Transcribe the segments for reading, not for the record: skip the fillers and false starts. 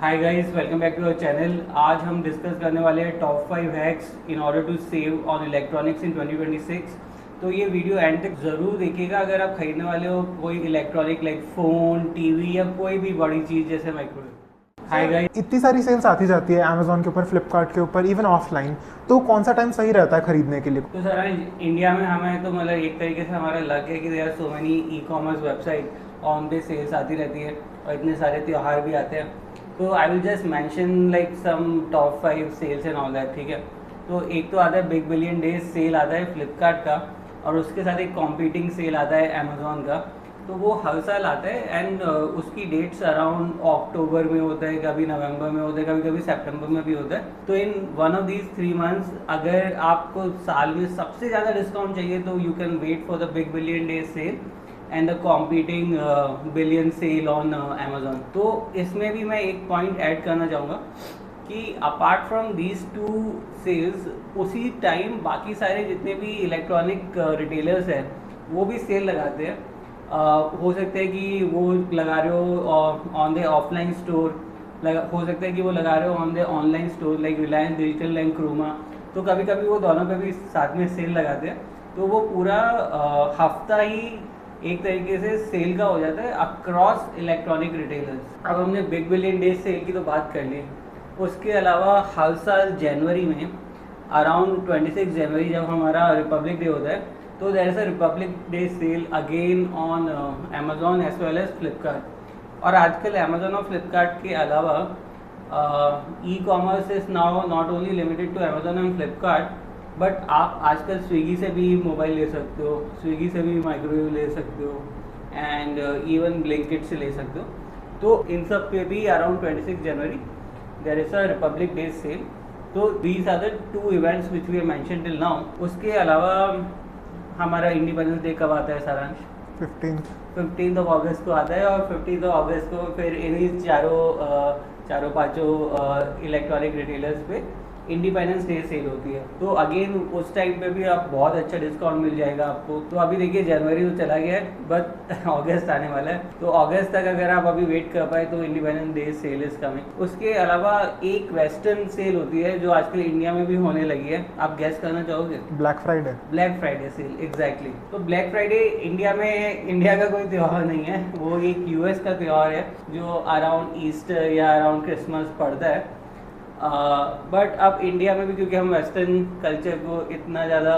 Hi guys, welcome back to our channel. आज हम discuss करने वाले हैं top 5 hacks in order to save on electronics in 2026। तो ये वीडियो एंड तक ज़रूर देखिएगा अगर आप खरीदने वाले हो कोई इलेक्ट्रॉनिक लाइक फ़ोन, टीवी या कोई भी बड़ी चीज़ जैसे माइक्रोवेव। हाय गाइस, इतनी सारी सेल्स आती जाती है अमेजोन के ऊपर, फ्लिपकार्ट के ऊपर, इवन ऑफलाइन। तो कौन सा टाइम सही रहता है खरीदने के लिए? तो सर इंडिया में हमें तो मतलब एक तरीके से हमारा लक है कि there are so many e commerce website on पे सेल्स आती रहती है और इतने सारे त्यौहार भी आते हैं। तो I will just mention like some top 5 sales and all that, ठीक है। तो एक तो आता है बिग बिलियन डेज सेल आता है फ्लिपकार्ट का, और उसके साथ एक कॉम्पीटिंग सेल आता है अमेजोन का। तो वो हर साल आता है एंड उसकी डेट्स अराउंड अक्टूबर में होता है, कभी नवंबर में होता है, कभी कभी सितंबर में भी होता है। तो in one of these 3 months अगर आपको साल में सबसे ज़्यादा डिस्काउंट चाहिए तो you can wait for the big billion days sale and the competing billion sale on Amazon. तो इसमें भी मैं एक पॉइंट ऐड करना चाहूँगा कि apart from these two sales उसी टाइम बाकी सारे जितने भी इलेक्ट्रॉनिक रिटेलर्स हैं वो भी सेल लगाते हैं। हो सकता है कि वो लगा रहे हो ऑन द ऑफलाइन स्टोर, हो सकता है कि वो लगा रहे हो on the online store like Reliance digital and Croma. तो कभी कभी वो दोनों पे भी साथ में सेल लगाते हैं। तो वो पूरा हफ्ता ही एक तरीके से सेल का हो जाता है अक्रॉस इलेक्ट्रॉनिक रिटेलर्स। अब हमने बिग बिलियन डे सेल की तो बात कर ली, उसके अलावा हर साल जनवरी में अराउंड 26 जनवरी जब हमारा रिपब्लिक डे होता है तो there is a Republic Day sale again on Amazon as well as Flipkart. और आजकल अमेजोन और फ्लिपकार्ट के अलावा e commerce is now not only limited to Amazon and Flipkart, but आप आजकल स्विगी से भी मोबाइल ले सकते हो, स्विगी से भी माइक्रोवेव ले सकते हो एंड इवन ब्लिंकिट से ले सकते हो। तो इन सब पे भी around 26 January there is a Republic Day sale. तो these are the 2 events which we have mentioned till now. उसके अलावा हमारा इंडिपेंडेंस डे कब आता है सारांश? 15 ऑफ अगस्त को आता है, और 15 ऑफ अगस्त को फिर इन्हीं चारों पाँचों इलेक्ट्रॉनिक रिटेलर्स पे इंडिपेंडेंस डे सेल होती है। तो अगेन उस टाइम पे भी आप बहुत अच्छा डिस्काउंट मिल जाएगा आपको। तो अभी देखिए जनवरी तो चला गया है बट अगस्त आने वाला है, तो अगस्त तक अगर आप अभी वेट कर पाए तो Independence Day sale is coming. उसके अलावा एक वेस्टर्न सेल होती है जो आजकल इंडिया में भी होने लगी है, आप गेस करना चाहोगे? Black Friday. Black Friday sale, exactly. तो ब्लैक फ्राइडे इंडिया का कोई त्यौहार नहीं है, वो एक यूएस का त्यौहार है जो अराउंड ईस्टर या अराउंड क्रिसमस पड़ता है। बट अब इंडिया में भी क्योंकि हम वेस्टर्न कल्चर को इतना ज़्यादा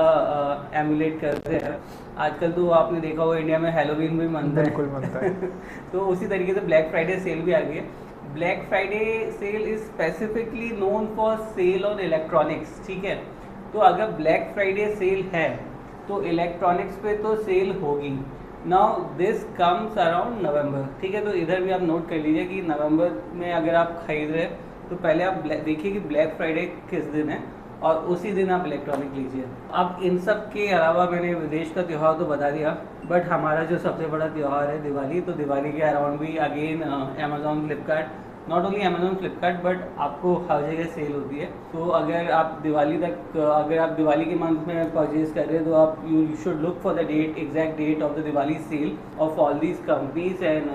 एमुलेट करते हैं आजकल, तो आपने देखा होगा इंडिया में हैलोवीन भी मनता है, बिल्कुल मनता है। तो उसी तरीके से ब्लैक फ्राइडे सेल भी आ गई है। Black Friday sale is specifically known for sale on electronics, ठीक है। तो अगर ब्लैक फ्राइडे सेल है तो इलेक्ट्रॉनिक्स पे तो सेल होगी। नाउ दिस कम्स अराउंड नवंबर, ठीक है। तो इधर भी आप नोट कर लीजिए कि नवंबर में अगर आप खरीद रहे हैं तो पहले आप देखिए कि ब्लैक फ्राइडे किस दिन है और उसी दिन आप इलेक्ट्रॉनिक लीजिए। अब इन सब के अलावा मैंने विदेश का त्यौहार तो बता दिया, बट हमारा जो सबसे बड़ा त्यौहार है दिवाली, तो दिवाली के अराउंड भी again Amazon Flipkart, not only Amazon Flipkart but आपको हर जगह सेल होती है। तो अगर आप दिवाली के मंथ में परचेज कर रहे हैं तो आप you should look for the date, exact date of the Diwali sale of all these companies and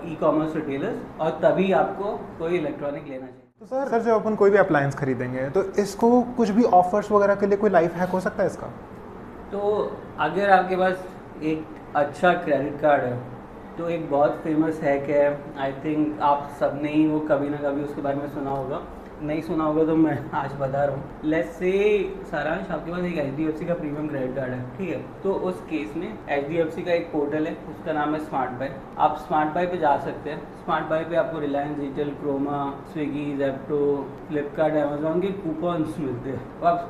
e commerce retailers, और तभी आपको कोई इलेक्ट्रॉनिक लेना चाहिए। तो सर जब अपन कोई भी अप्लायंस खरीदेंगे तो इसको कुछ भी ऑफर्स वगैरह के लिए कोई लाइफ हैक हो सकता है इसका? तो अगर आपके पास एक अच्छा क्रेडिट कार्ड है तो एक बहुत फेमस हैक है, आई थिंक आप सब ने ही वो कभी ना कभी उसके बारे में सुना होगा, नहीं सुना होगा तो मैं आज बता रहा हूँ। लेट्स से सारांश, आपके पास एक HDFC का प्रीमियम क्रेडिट कार्ड है, ठीक है। तो उस केस में HDFC का एक पोर्टल है, उसका नाम है स्मार्ट बाय। आप स्मार्ट बाय पे जा सकते हैं। स्मार्ट बाय पे आपको रिलायंस डिजिटल, क्रोमा, स्विगी, जेप्टो, फ्लिपकार्ट, अमेजोन के कूपन्स मिलते हैं। तो आप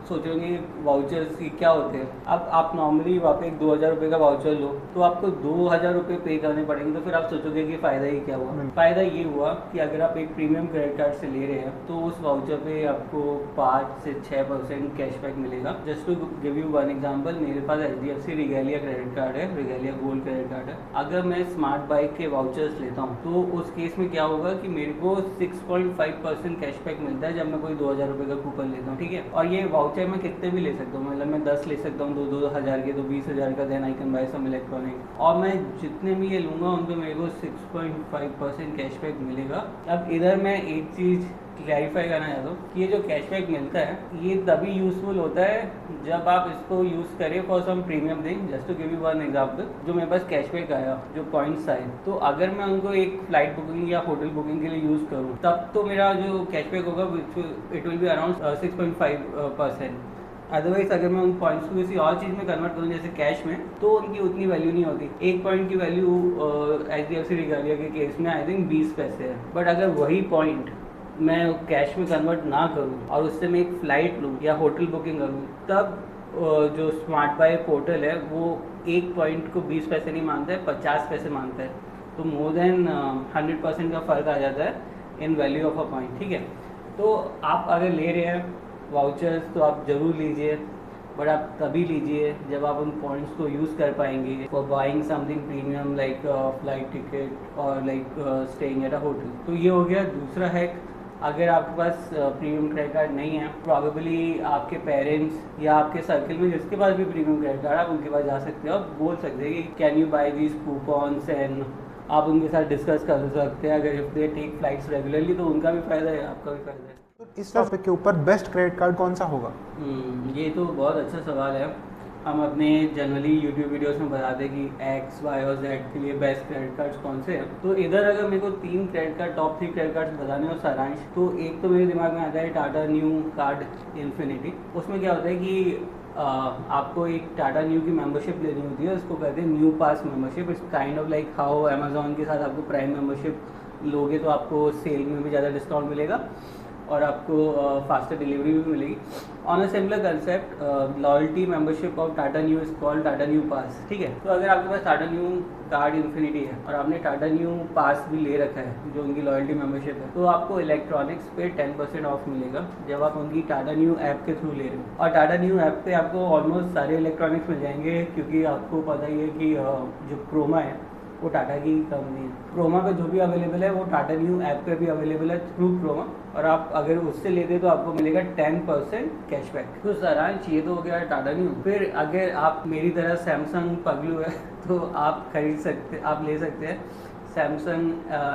सोचोगे वाउचर्स की क्या होते हैं। अब आप नॉर्मली वहाँ पे एक 2000 रुपये का वाउचर लो तो आपको 2000 रुपये पे करने पड़ेंगे। तो फिर आप सोचोगे कि फ़ायदा ही क्या हुआ। फ़ायदा ये हुआ कि अगर आप एक प्रीमियम क्रेडिट कार्ड से ले रहे हैं तो उस वाउचर पे आपको 5 से 6% कैशबैक मिलेगा। Just to give you one example, मेरे पास HDFC रिगेलिया क्रेडिट कार्ड है, रिगेलिया गोल्ड क्रेडिट कार्ड है। अगर मैं स्मार्ट बाइक के वाउचर्स लेता हूँ तो उस केस में क्या होगा कि मेरे को 6.5% कैशबैक मिलता है जब मैं कोई 2000 रुपये का कूपन लेता हूँ, ठीक है। और ये वाउचर मैं कितने भी ले सकता हूँ, मतलब मैं 10 ले सकता हूँ, 2,000 के, तो 20,000 का, then I can buy some electronic. और मैं जितने भी ये लूँगा उन पर मेरे को 6.5% कैशबैक मिलेगा। अब इधर मैं एक चीज़ क्लैरिफाई करना चाहता हूँ कि ये जो कैशबैक मिलता है ये तभी यूज़फुल होता है जब आप इसको यूज़ करें for some premium thing. Just to give you one example, जो मेरे पास कैशबैक आया, जो पॉइंट्स आए, तो अगर मैं उनको एक फ्लाइट बुकिंग या होटल बुकिंग के लिए यूज़ करूँ तब तो मेरा जो कैशबैक होगा it will be around 6.5%। Otherwise अगर मैं उन पॉइंट्स को किसी और चीज़ में कन्वर्ट करूँ जैसे कैश में, तो उनकी उतनी वैल्यू नहीं होती। एक पॉइंट की वैल्यू HDFC रिगालिया के केस में आई थिंक 20 पैसे है। बट अगर वही पॉइंट मैं कैश में कन्वर्ट ना करूँ और उससे मैं एक फ़्लाइट लूँ या होटल बुकिंग करूँ, तब जो स्मार्ट बाय पोर्टल है वो एक पॉइंट को 20 पैसे नहीं मानता है, 50 पैसे मानता है। तो मोर देन 100% का फ़र्क आ जाता है इन वैल्यू ऑफ अ पॉइंट, ठीक है। तो आप अगर ले रहे हैं वाउचर्स तो आप ज़रूर लीजिए, बट आप तभी लीजिए जब आप उन पॉइंट्स को यूज़ कर पाएंगे for buying something premium like flight ticket और like staying at a hotel. तो ये हो गया दूसरा हैक। अगर आपके पास प्रीमियम क्रेडिट कार्ड नहीं है, प्रॉबेबली आपके पेरेंट्स या आपके सर्कल में जिसके पास भी प्रीमियम क्रेडिट कार्ड है आप उनके पास जा सकते हो, आप बोल सकते हैं कि can you buy these coupons, and आप उनके साथ डिस्कस कर सकते हैं। अगर if they take flights regularly तो उनका भी फ़ायदा है, आपका भी फ़ायदा है। इस टॉपिक के ऊपर बेस्ट क्रेडिट कार्ड कौन सा होगा? ये तो बहुत अच्छा सवाल है। हम अपने जनरली यूट्यूब वीडियोस में बताते हैं कि X, Y और Z के लिए बेस्ट क्रेडिट कार्ड्स कौन से हैं। तो इधर अगर मेरे को 3 credit card, top 3 credit cards बताने हो सारांश, तो एक तो मेरे दिमाग में आता है टाटा न्यू कार्ड इन्फिनिटी। उसमें क्या होता है कि आपको एक टाटा न्यू की मेंबरशिप लेनी होती है, उसको कहते हैं new pass membership. It's kind of like how Amazon के साथ आपको प्राइम मेंबरशिप लोगे तो आपको सेल में भी ज़्यादा डिस्काउंट मिलेगा और आपको फास्टर डिलीवरी भी मिलेगी। On a similar concept, loyalty membership of Tata Neu is called Tata Neu pass, ठीक है। तो अगर आपके पास टाटा न्यू कार्ड इन्फिनिटी है और आपने टाटा न्यू पास भी ले रखा है जो उनकी लॉयल्टी मेंबरशिप है, तो आपको इलेक्ट्रॉनिक्स पे 10% ऑफ मिलेगा जब आप उनकी टाटा न्यू ऐप के थ्रू ले रहे हो। और टाटा न्यू ऐप पे आपको ऑलमोस्ट सारे इलेक्ट्रॉनिक्स मिल जाएंगे, क्योंकि आपको पता ही है कि जो क्रोमा है वो टाटा की कंपनी है। क्रोमा पे जो भी अवेलेबल है वो टाटा न्यू ऐप पे भी अवेलेबल है थ्रू क्रोमा, और आप अगर उससे लेते तो आपको मिलेगा 10% कैशबैक। तो सारांश ये तो हो गया टाटा न्यू। फिर अगर आप मेरी तरह सैमसंग पगलू है तो आप खरीद सकते, आप ले सकते हैं Samsung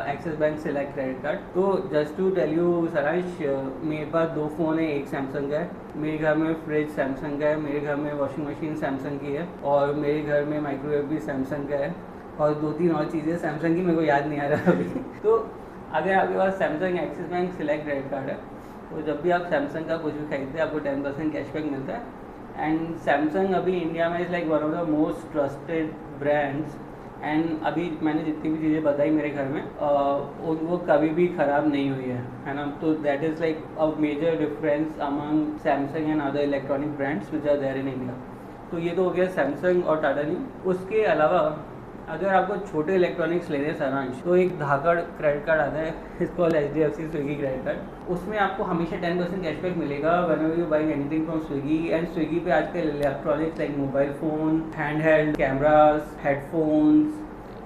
Axis Bank select credit card. तो जस्ट टू टेल यू सारांश, मेरे पास 2 फ़ोन है, एक सैमसंग का है, मेरे घर में फ्रिज सैमसंग का है, मेरे घर में वॉशिंग मशीन सैमसंग की है, और मेरे घर में माइक्रोवेव भी सैमसंग का है, और 2-3 और चीज़ें सैमसंग की मेरे को याद नहीं आ रहा अभी। तो अगर आपके पास Samsung Axis Bank select credit card है तो जब भी आप सैमसंग का कुछ भी खरीदते हैं आपको 10% कैशबैक मिलता है। एंड सैमसंग अभी इंडिया में is like one of the most trusted brands. And अभी मैंने जितनी भी चीज़ें बताई मेरे घर में वो कभी भी ख़राब नहीं हुई है ना। तो that is like a major difference among Samsung and other electronic brands which are there in India. तो ये तो हो गया सैमसंग और टाटा न्यू। उसके अलावा अगर आपको छोटे इलेक्ट्रॉनिक्स लेने हैं सारांश, तो एक धाकड़ क्रेडिट कार्ड आता है, इसको HDFC स्विगी क्रेडिट कार्ड। उसमें आपको हमेशा 10% कैशबैक मिलेगा whenever you buying anything from Swiggy. And Swiggy पे आजकल electronics like mobile phone, hand cameras, headphones,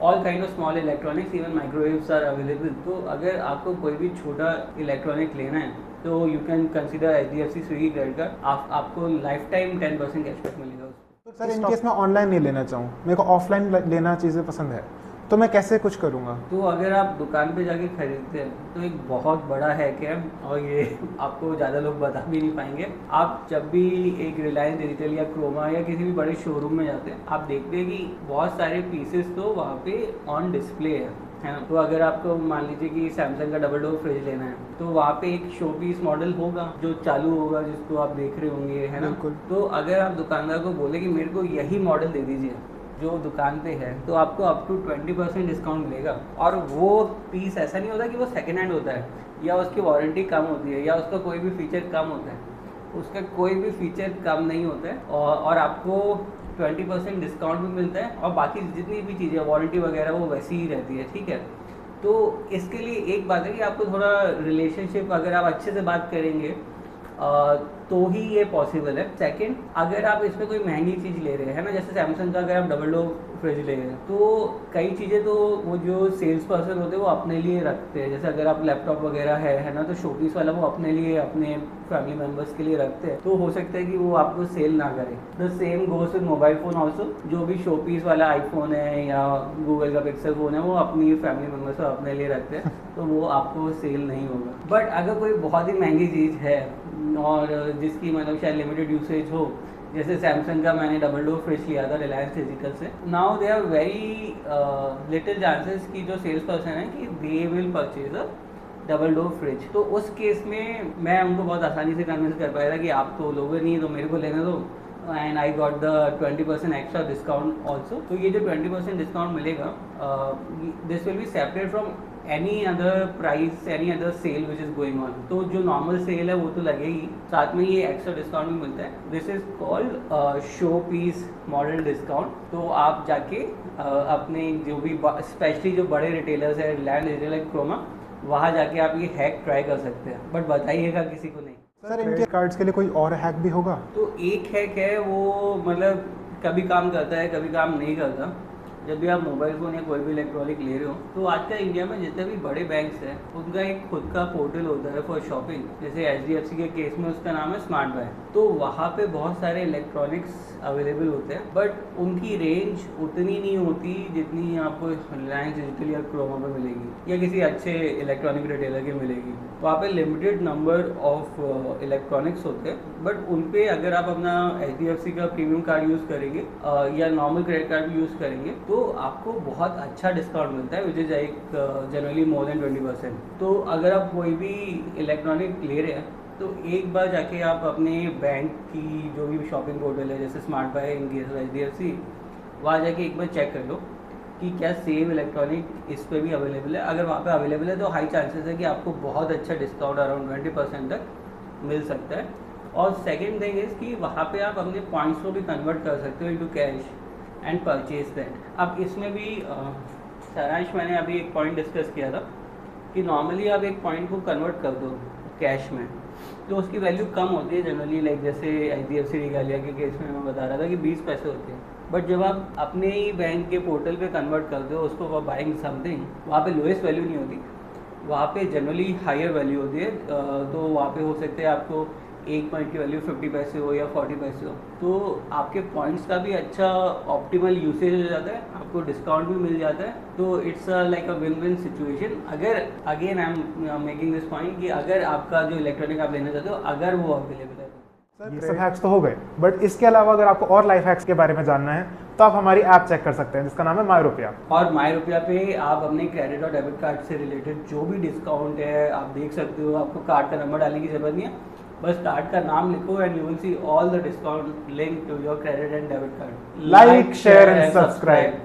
all kind of small electronics, even microwaves are available. तो अगर आपको कोई भी छोटा इलेक्ट्रॉनिक लेना है तो you can consider HDFC Swiggy credit card. आपको लाइफ टाइम 10% कैशबैक मिलेगा। तो सर इन केस मैं ऑनलाइन नहीं लेना चाहूँ, मेरे को ऑफलाइन लेना चीज़ें पसंद है, तो मैं कैसे कुछ करूँगा? तो अगर आप दुकान पे जाके खरीदते हैं तो एक बहुत बड़ा हैक है, और ये आपको ज़्यादा लोग बता भी नहीं पाएंगे। आप जब भी एक रिलायंस डिजिटल या क्रोमा या किसी भी बड़े शोरूम में जाते हैं, आप देखते हैं कि बहुत सारे पीसेस तो वहाँ पे ऑन डिस्प्ले है ना। तो अगर आपको मान लीजिए कि सैमसंग का डबल डोर फ्रिज लेना है तो वहाँ पे एक शो पीस मॉडल होगा जो चालू होगा, जिसको आप देख रहे होंगे, है ना। तो अगर आप दुकानदार को बोले कि मेरे को यही मॉडल दे दीजिए जो दुकान पे है, तो आपको अप टू 20% डिस्काउंट मिलेगा। और वो पीस ऐसा नहीं होता कि वो सेकेंड हैंड होता है या उसकी वारंटी कम होती है या उसका कोई भी फीचर कम होता है, उसका कोई भी फीचर कम नहीं होता है, और आपको 20% डिस्काउंट भी मिलता है, और बाकी जितनी भी चीज़ें वारंटी वगैरह वो वैसी ही रहती है, ठीक है। तो इसके लिए एक बात है कि आपको थोड़ा रिलेशनशिप अगर आप अच्छे से बात करेंगे तो ही ये पॉसिबल है। सेकंड, अगर आप इसमें कोई महंगी चीज़ ले रहे हैं ना, जैसे सैमसंग का अगर आप डबल डोर फ्रिज ले रहे हैं तो कई चीज़ें तो वो जो सेल्स पर्सन होते हैं वो अपने लिए रखते हैं। जैसे अगर आप लैपटॉप वगैरह है ना, तो शोपीस वाला वो अपने लिए, अपने फैमिली मेम्बर्स के लिए रखते हैं, तो हो सकता है कि वो आपको सेल ना करे। The same goes with mobile phone also. जो भी शोपीस वाला आईफोन है या गूगल का पिक्सल फ़ोन है वो अपनी फैमिली मेम्बर्स को अपने लिए रखते हैं, तो वो आपको सेल नहीं होगा। बट अगर कोई बहुत ही महंगी चीज़ है और जिसकी मतलब शायद लिमिटेड यूसेज हो, जैसे सैमसंग का मैंने डबल डोर फ्रिज लिया था रिलायंस फिजिकल से, now they are very little chances कि जो सेल्स पर्सन है कि they will purchase a double door fridge. तो उस केस में मैं उनको बहुत आसानी से कन्विंस कर पाया था कि आप तो लोगे नहीं तो मेरे को लेने दो, and I got the 20% extra discount also. तो ये जो 20% डिस्काउंट मिलेगा, this will be separate from any other price, any other sale which is going on. तो जो नॉर्मल सेल है वो तो लगेगी, साथ में ये एक्स्ट्रा डिस्काउंट भी मिलता है। This is called show piece model discount. तो आप जाके अपने जो भी स्पेशली जो बड़े रिटेलर्स है, रिलायंस, रिटेलर, क्रोमा, वहाँ जाके आप ये हैक ट्राई कर सकते हैं, बट बताइएगा किसी को नहीं। सर इनके कार्ड्स के लिए कोई और हैक भी होगा? तो एक हैक है वो मतलब कभी काम करता है कभी काम नहीं करता। जब भी आप मोबाइल फ़ोन या कोई भी इलेक्ट्रॉनिक ले रहे हो तो आजकल इंडिया में जितने भी बड़े बैंक्स हैं उनका एक खुद का पोर्टल होता है फॉर शॉपिंग। जैसे HDFC के केस में उसका नाम है स्मार्ट बाय। तो वहाँ पे बहुत सारे इलेक्ट्रॉनिक्स अवेलेबल होते हैं, बट उनकी रेंज उतनी नहीं होती जितनी आपको रिलायंस डिजिटल या क्रोमा पे मिलेगी या किसी अच्छे इलेक्ट्रॉनिक रिटेलर के मिलेगी। वहाँ पे लिमिटेड नंबर ऑफ इलेक्ट्रॉनिक्स होते हैं, बट उन पे अगर आप अपना HDFC का प्रीमियम कार्ड यूज़ करेंगे या नॉर्मल क्रेडिट कार्ड भी यूज़ करेंगे तो आपको बहुत अच्छा डिस्काउंट मिलता है, which is like generally more than 20%। तो अगर आप कोई भी इलेक्ट्रॉनिक ले रहे हैं तो एक बार जाके आप अपने बैंक की जो भी शॉपिंग पोर्टल है जैसे smart bye in case of HDFC, वहाँ जाके एक बार चेक कर लो कि क्या सेम इलेक्ट्रॉनिक इस पर भी अवेलेबल है। अगर वहाँ पे अवेलेबल है तो हाई चांसेस है कि आपको बहुत अच्छा डिस्काउंट अराउंड 20% तक मिल सकता है। और सेकेंड थिंग इज़ कि वहाँ पे आप अपने पॉइंट्स को भी कन्वर्ट कर सकते हो into cash and purchase that. अब इसमें भी सारांश मैंने अभी एक पॉइंट डिस्कस किया था कि नॉर्मली आप एक पॉइंट को कन्वर्ट कर दो कैश में तो उसकी वैल्यू कम होती है जनरली, लाइक जैसे HDFC रिगालिया के केस में मैं बता रहा था कि 20 पैसे होते हैं। बट जब आप अपने ही बैंक के पोर्टल पे कन्वर्ट करते हो उसको फॉर बाइंग समथिंग, वहाँ पे लोएस्ट वैल्यू नहीं होती, वहाँ पे जनरली हायर वैल्यू होती है। तो वहाँ पे हो सकते हैं आपको एक पॉइंट की वैल्यू 50 पैसे हो या 40 पैसे हो, तो आपके पॉइंट्स का भी अच्छा ऑप्टिमल यूसेज हो जाता है, आपको डिस्काउंट भी मिल जाता है। तो it's like a win win situation. अगर again I am making this point कि अगर आपका जो इलेक्ट्रॉनिक आप लेना चाहते हो अगर वो अवेलेबल है सर ये सब हैक्स तो हो गए, बट इसके अलावा अगर आपको और लाइफ हैक्स के बारे में जानना है तो आप हमारी ऐप चेक कर सकते हैं जिसका नाम है माई रुपया। और माई रुपया पे आप अपने क्रेडिट और डेबिट कार्ड से रिलेटेड जो भी डिस्काउंट है आप देख सकते हो। आपको कार्ड का नंबर डालने की जरूरत नहीं है, बस कार्ड का नाम लिखो and you will see all the discount link to your credit and debit card. Like, share and subscribe.